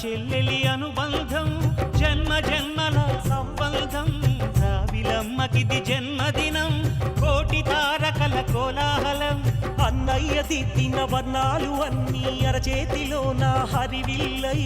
చెల్లెలి అనుబంధం జన్మ జన్మల సంబంధం రావిలమ్మకిది జన్మదినం కోటి తారకల కోలాహలం అన్నయ్య దిద్దిన వర్ణాలు అన్నీ అరచేతిలో నా హరివిల్లై